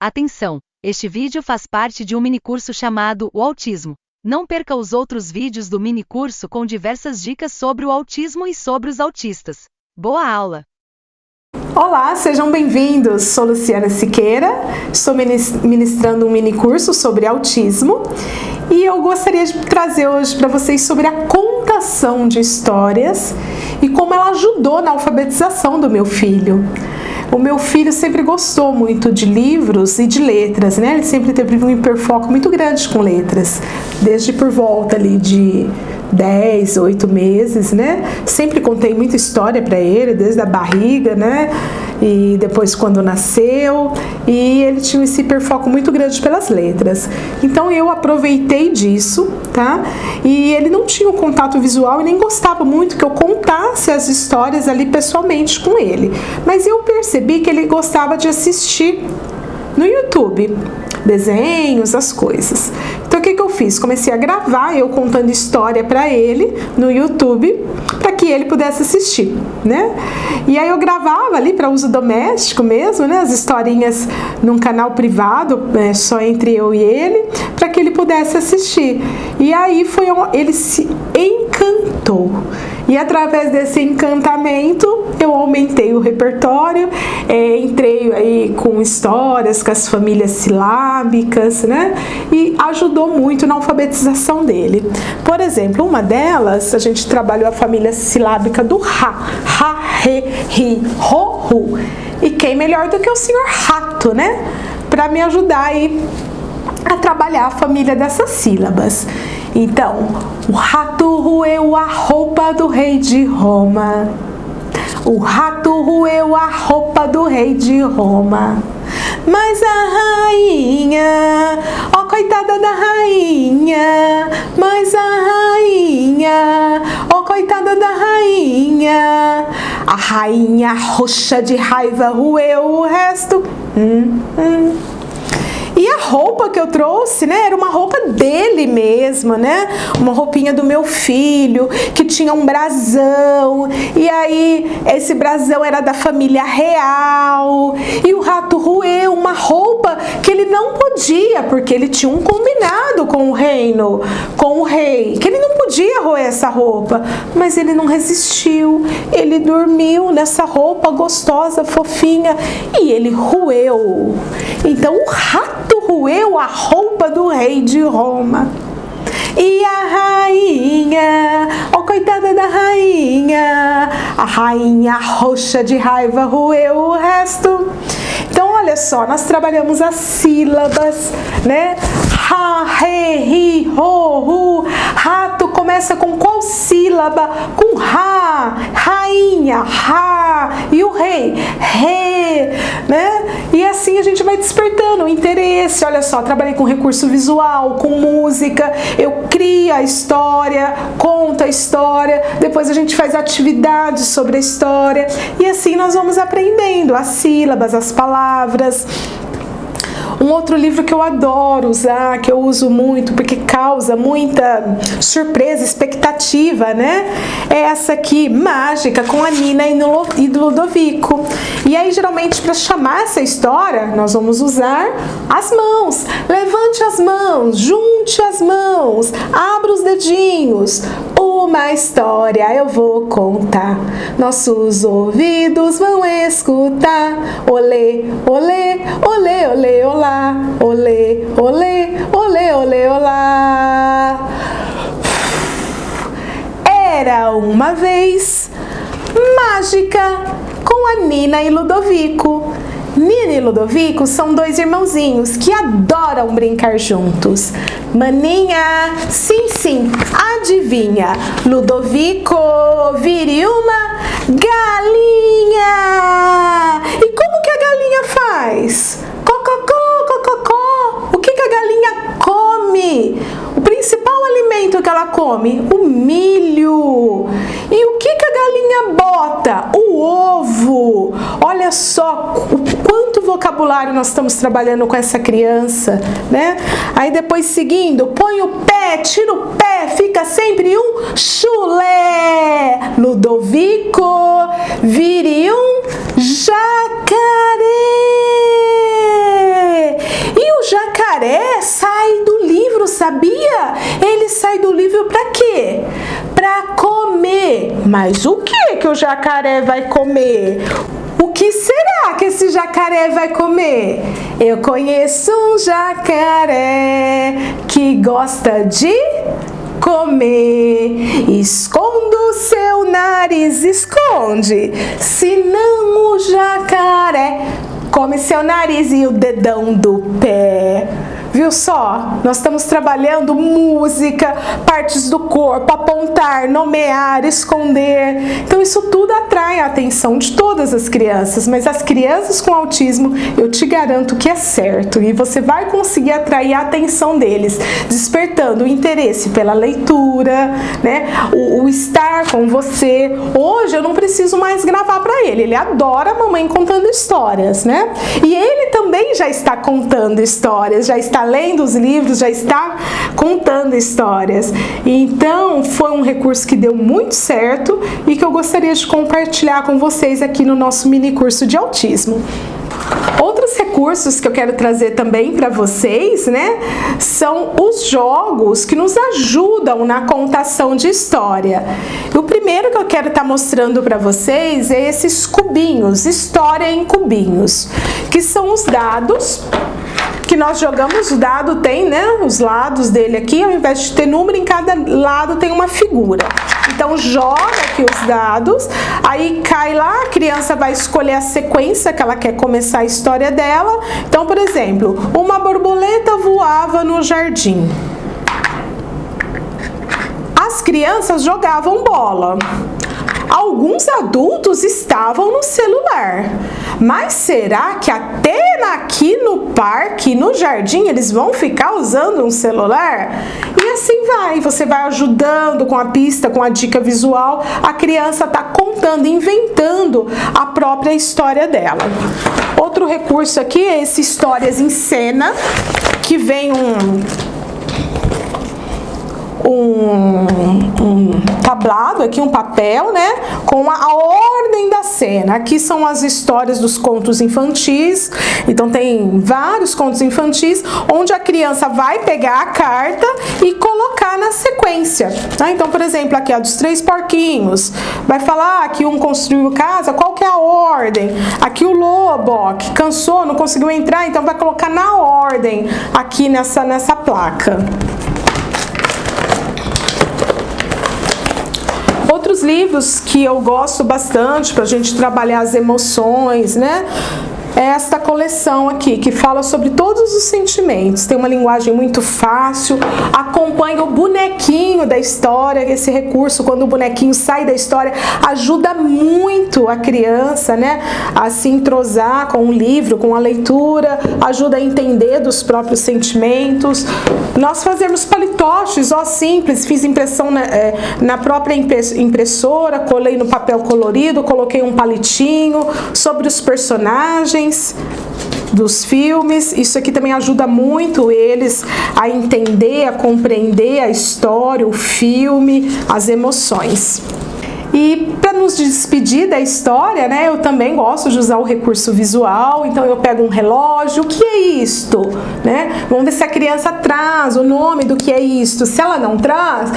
Atenção! Este vídeo faz parte de um minicurso chamado O Autismo. Não perca os outros vídeos do minicurso com diversas dicas sobre o autismo e sobre os autistas. Boa aula! Olá, sejam bem-vindos. Sou Luciana Siqueira, estou ministrando um minicurso sobre autismo e eu gostaria de trazer hoje para vocês sobre a contação de histórias e como ela ajudou na alfabetização do meu filho. O meu filho sempre gostou muito de livros e de letras, né? Ele sempre teve um hiperfoco muito grande com letras, desde por volta ali de 10, 8 meses, né? Sempre contei muita história para ele, desde a barriga, né? E depois quando nasceu, e ele tinha esse hiperfoco muito grande pelas letras. Então eu aproveitei disso, tá? E ele não tinha um contato visual e nem gostava muito que eu contasse as histórias ali pessoalmente com ele. Mas eu percebi que ele gostava de assistir no YouTube desenhos, as coisas. Então o que eu fiz? Comecei a gravar eu contando história para ele no YouTube, para que ele pudesse assistir, né? E aí eu gravava ali para uso doméstico mesmo, né? As historinhas num canal privado, só entre eu e ele, para que ele pudesse assistir. E aí ele se encantou. E através desse encantamento eu aumentei o repertório, entrei aí com histórias, com as famílias silábicas, né? E ajudou muito na alfabetização dele. Por exemplo, uma delas, a gente trabalhou a família silábica do Rá, Rá, Rê, Ri, Ro, Ru. E quem melhor do que o senhor Rato, né? Para me ajudar aí a trabalhar a família dessas sílabas. Então, o rato roeu a roupa do rei de Roma. O rato roeu a roupa do rei de Roma. Mas a rainha, ó coitada da rainha, mas a rainha, ó coitada da rainha. A rainha roxa de raiva roeu o resto. E a roupa que eu trouxe, né, era uma roupa dele mesmo, né? Uma roupinha do meu filho, que tinha um brasão. E aí, esse brasão era da família real. E o rato roeu uma roupa que ele não podia, porque ele tinha um combinado com o reino, com o rei, que ele não podia roer essa roupa. Mas ele não resistiu. Ele dormiu nessa roupa gostosa, fofinha, e ele roeu. Então, o rato roeu a roupa do rei de Roma. E a rainha, ó coitada da rainha, a rainha roxa de raiva roeu o resto. Então, olha só, nós trabalhamos as sílabas, né? Ra, re, ri, ro, ru. Rato começa com qual sílaba? Com ra, rainha, ra. E o rei, re, né? E assim a gente vai despertando o interesse. Olha só, trabalhei com recurso visual, com música. Eu crio a história, conto a história. Depois a gente faz atividades sobre a história. E assim nós vamos aprendendo as sílabas, as palavras. Um outro livro que eu adoro usar, que eu uso muito, porque causa muita surpresa, expectativa, né? É essa aqui, Mágica, com a Nina e do Ludovico. E aí, geralmente, para chamar essa história, nós vamos usar as mãos. Levante as mãos, junte as mãos, abra os dedinhos. Uma história eu vou contar, nossos ouvidos vão escutar. Olê, olê, olê, olê, olá. Olê, olê, olê, olê, olá. Era uma vez mágica com a Nina e Ludovico. Nina e Ludovico são dois irmãozinhos que adoram brincar juntos. Maninha, sim, sim, adivinha? Ludovico, vire uma galinha. E como que a galinha faz? Cococó, cococó. O que a galinha come? O principal alimento que ela come? O milho. E o que a galinha bota? O ovo. Olha só quanto vocabulário nós estamos trabalhando com essa criança, né? Aí depois seguindo, põe o pé, tira o pé, fica sempre um chulé. Ludovico, vire um jacaré. sabia? Ele sai do livro para quê? Para comer. Mas o que o jacaré vai comer? O que será que esse jacaré vai comer? Eu conheço um jacaré que gosta de comer. Esconda o seu nariz, esconde, senão o jacaré come seu nariz e o dedão do pé. Viu só? Nós estamos trabalhando música, partes do corpo, apontar, nomear, esconder. Então isso tudo atrai a atenção de todas as crianças, mas as crianças com autismo, eu te garanto que é certo. E você vai conseguir atrair a atenção deles, despertando o interesse pela leitura, né? O estar com você. Hoje eu não preciso mais gravar para ele. Ele adora a mamãe contando histórias, né? E ele também já está contando histórias, já está lendo os livros, já está contando histórias. Então, foi um recurso que deu muito certo e que eu gostaria de compartilhar com vocês aqui no nosso mini curso de autismo. Outros recursos que eu quero trazer também para vocês, né, são os jogos que nos ajudam na contação de história. E o primeiro que eu quero estar mostrando para vocês é esses cubinhos, história em cubinhos, que são os dados que nós jogamos. O dado tem, né, os lados dele aqui, ao invés de ter número, em cada lado tem uma figura. Então joga aqui os dados, aí cai lá, a criança vai escolher a sequência que ela quer começar a história dela. Então, por exemplo, uma borboleta voava no jardim. As crianças jogavam bola. Alguns adultos estavam no celular. Mas será que até aqui no parque, no jardim, eles vão ficar usando um celular? E assim vai, você vai ajudando com a pista, com a dica visual, a criança está contando, inventando a própria história dela. Outro recurso aqui é esse Histórias em Cena, que vem um tablado aqui, um papel, né, com a ordem da cena. Aqui são as histórias dos contos infantis. Então tem vários contos infantis onde a criança vai pegar a carta e colocar na sequência, tá? Então, por exemplo, aqui a dos 3 porquinhos, vai falar que um construiu casa, qual que é a ordem? Aqui o lobo, ó, que cansou, não conseguiu entrar, então vai colocar na ordem aqui nessa placa. Outros livros que eu gosto bastante para a gente trabalhar as emoções, né? É esta coleção aqui, que fala sobre todos os sentimentos. Tem uma linguagem muito fácil, acompanha o bonequinho da história. Esse recurso, quando o bonequinho sai da história, ajuda muito a criança, né, a se entrosar com o livro, com a leitura, ajuda a entender dos próprios sentimentos. Nós fazemos palitoches, ó, simples, fiz impressão na própria impressora, colei no papel colorido, coloquei um palitinho sobre os personagens dos filmes. Isso aqui também ajuda muito eles a entender, a compreender a história, o filme, as emoções. E para nos despedir da história, né, eu também gosto de usar o recurso visual. Então eu pego um relógio, o que é isto? Né? Vamos ver se a criança traz o nome do que é isto. Se ela não traz,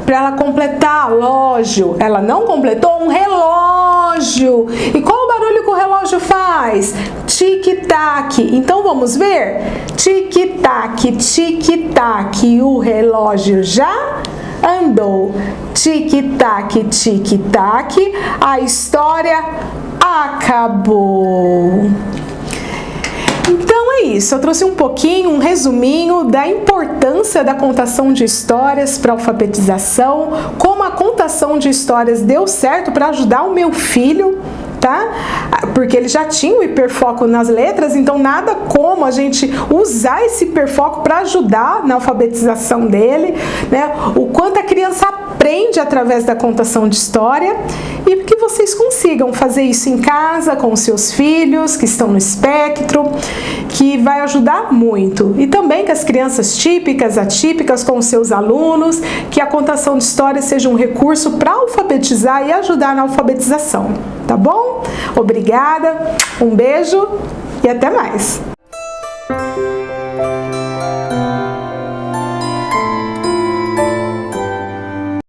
para ela completar, lógio, ela não completou, um relógio. E qual o barulho que o relógio faz? Tic-tac. Então vamos ver? Tic-tac, tic-tac. O relógio já andou. Tic-tac, tic-tac. A história acabou. Então é isso, eu trouxe um pouquinho, um resuminho da importância da contação de histórias para alfabetização, como a contação de histórias deu certo para ajudar o meu filho, tá? Porque ele já tinha o hiperfoco nas letras, então nada como a gente usar esse hiperfoco para ajudar na alfabetização dele, né? O quanto a criança aprende através da contação de história, e que vocês consigam fazer isso em casa com os seus filhos que estão no espectro, que vai ajudar muito. E também que as crianças típicas, atípicas com os seus alunos, que a contação de história seja um recurso para alfabetizar e ajudar na alfabetização, tá bom? Obrigada, um beijo e até mais!